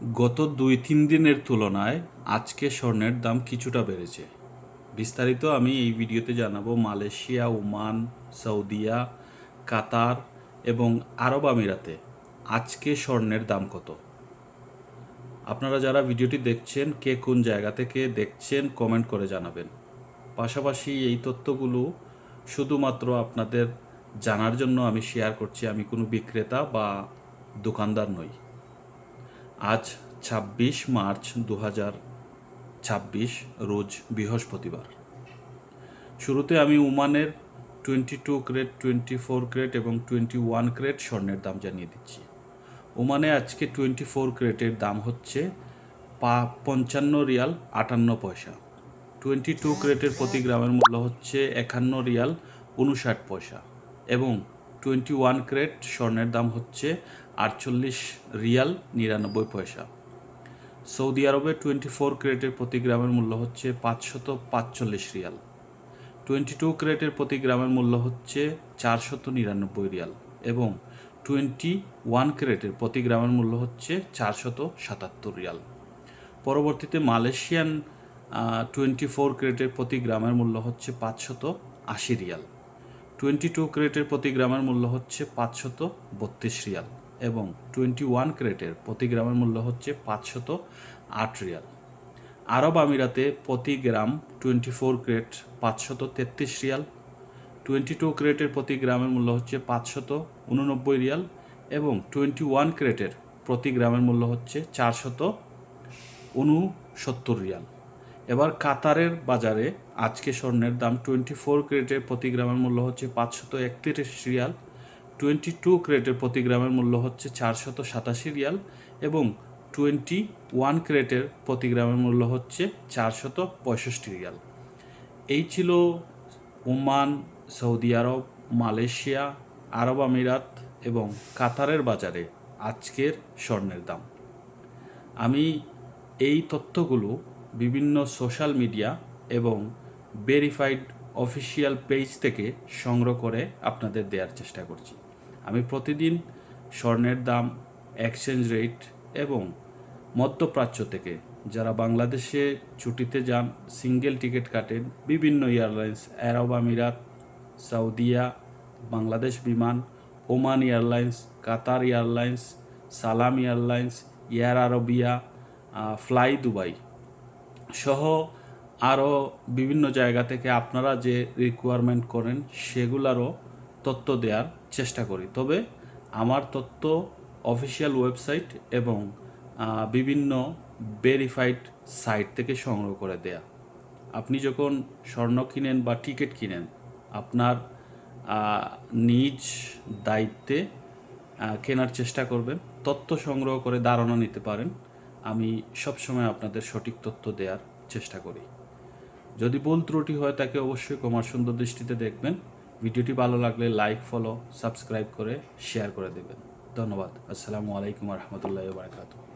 গত ২-৩ দিনের তুলনায় আজকে স্বর্ণের দাম কিছুটা বেড়েছে। বিস্তারিত আমি এই ভিডিওতে জানাবো মালয়েশিয়া, ওমান, সৌদিয়া, কাতার এবং আরব আমিরাতে আজকে স্বর্ণের দাম কত। আপনারা যারা ভিডিওটি দেখছেন কে কোন জায়গা থেকে দেখছেন কমেন্ট করে জানাবেন। পাশাপাশি এই তথ্যগুলো শুধুমাত্র আপনাদের জানার জন্য আমি শেয়ার করছি, আমি কোনো বিক্রেতা বা দোকানদার নই। আজ ২৬ মার্চ ২০২৬ রোজ বৃহস্পতিবার। শুরুতে আমি ওমানের 22 ক্যারেট, 24 ক্যারেট এবং 21 ক্যারেট স্বর্ণের দাম জানিয়ে দিচ্ছি। ওমানে আজকে 24 ক্যারেটের দাম হচ্ছে ৫৫ রিয়াল ৫৮ পয়সা। 22 ক্যারেটের প্রতি গ্রামের মূল্য হচ্ছে ৫১ রিয়াল ৫৯ পয়সা এবং 21 ক্যারেট স্বর্ণের দাম হচ্ছে ৪৮ রিয়াল ৯৯ পয়সা। সৌদি আরবে 24 ক্যারেটের প্রতি গ্রামের মূল্য হচ্ছে ৫৪৫ রিয়াল। 22 ক্যারেটের প্রতি গ্রামের মূল্য হচ্ছে ৪৯৯ রিয়াল এবং 21 ক্যারেটের প্রতি গ্রামের মূল্য হচ্ছে ৪৭৭ রিয়াল। পরবর্তীতে মালয়েশিয়ান 24 ক্যারেটের প্রতি গ্রামের মূল্য হচ্ছে ৫৮০ রিয়াল। 22 ক্যারেটের প্রতি গ্রামের মূল্য হচ্ছে ৫৩২ রিয়াল এবং 21 ক্যারেটের প্রতি গ্রামের মূল্য হচ্ছে ৫০৮ রিয়াল। আরব আমিরাতে প্রতি গ্রাম 24 ক্যারেট ৫৩৩ রিয়াল, 22 ক্যারেটের প্রতি গ্রামের মূল্য হচ্ছে ৫৮৯ রিয়াল এবং 21 ক্যারেটের প্রতি গ্রামের মূল্য হচ্ছে ৪৬৯ রিয়াল। এবার কাতারের বাজারে আজকে স্বর্ণের দাম 24 ক্যারেটের প্রতি গ্রামের মূল্য হচ্ছে ৫৩১ রিয়াল, 22 ক্যারেটের প্রতি গ্রামের মূল্য হচ্ছে ৪৮৭ রিয়াল এবং 21 ক্যারেটের প্রতি গ্রামের মূল্য হচ্ছে ৪৬৫ রিয়াল। এই ছিল ওমান, সৌদি আরব, মালয়েশিয়া, আরব আমিরাত এবং কাতারের বাজারে আজকের স্বর্ণের দাম। আমি এই তথ্যগুলো বিভিন্ন সোশ্যাল মিডিয়া এবং ভেরিফাইড অফিসিয়াল পেজ থেকে সংগ্রহ করে আপনাদের দেওয়ার চেষ্টা করছি। আমি প্রতিদিন স্বর্ণের দাম, এক্সচেঞ্জ রেট এবং মধ্যপ্রাচ্য থেকে যারা বাংলাদেশে ছুটিতে যান, সিঙ্গেল টিকিট কাটেন, বিভিন্ন এয়ারলাইন্স, আরব আমিরাত, সৌদিয়া, বাংলাদেশ বিমান, ওমান এয়ারলাইন্স, কাতার এয়ারলাইন্স, সালাম এয়ারলাইন্স, এয়ার আরবিয়া, ফ্লাই দুবাই সহ আরও বিভিন্ন জায়গা থেকে আপনারা যে রিকোয়ারমেন্ট করেন সেগুলোরও তথ্য দেওয়ার চেষ্টা করি। তবে আমার তথ্য অফিসিয়াল ওয়েবসাইট এবং বিভিন্ন ভেরিফাইড সাইট থেকে সংগ্রহ করে দেয়া। আপনি যখন স্বর্ণ কিনেন বা টিকিট কিনেন, আপনার নিজ দায়িত্বে কেনার চেষ্টা করবেন, তথ্য সংগ্রহ করে ধারণা নিতে পারেন। আমি সবসময় আপনাদের সঠিক তথ্য দেওয়ার চেষ্টা করি। যদি ভুল ত্রুটি হয় তাকে অবশ্যই ক্ষমার সুন্দর দৃষ্টিতে দেখবেন। ভিডিওটি ভালো লাগলে লাইক, ফলো, সাবস্ক্রাইব করে শেয়ার করে দেবেন। ধন্যবাদ। আসসালামু আলাইকুম রহমতুল্লাহি ওয়া বারাকাতুহু।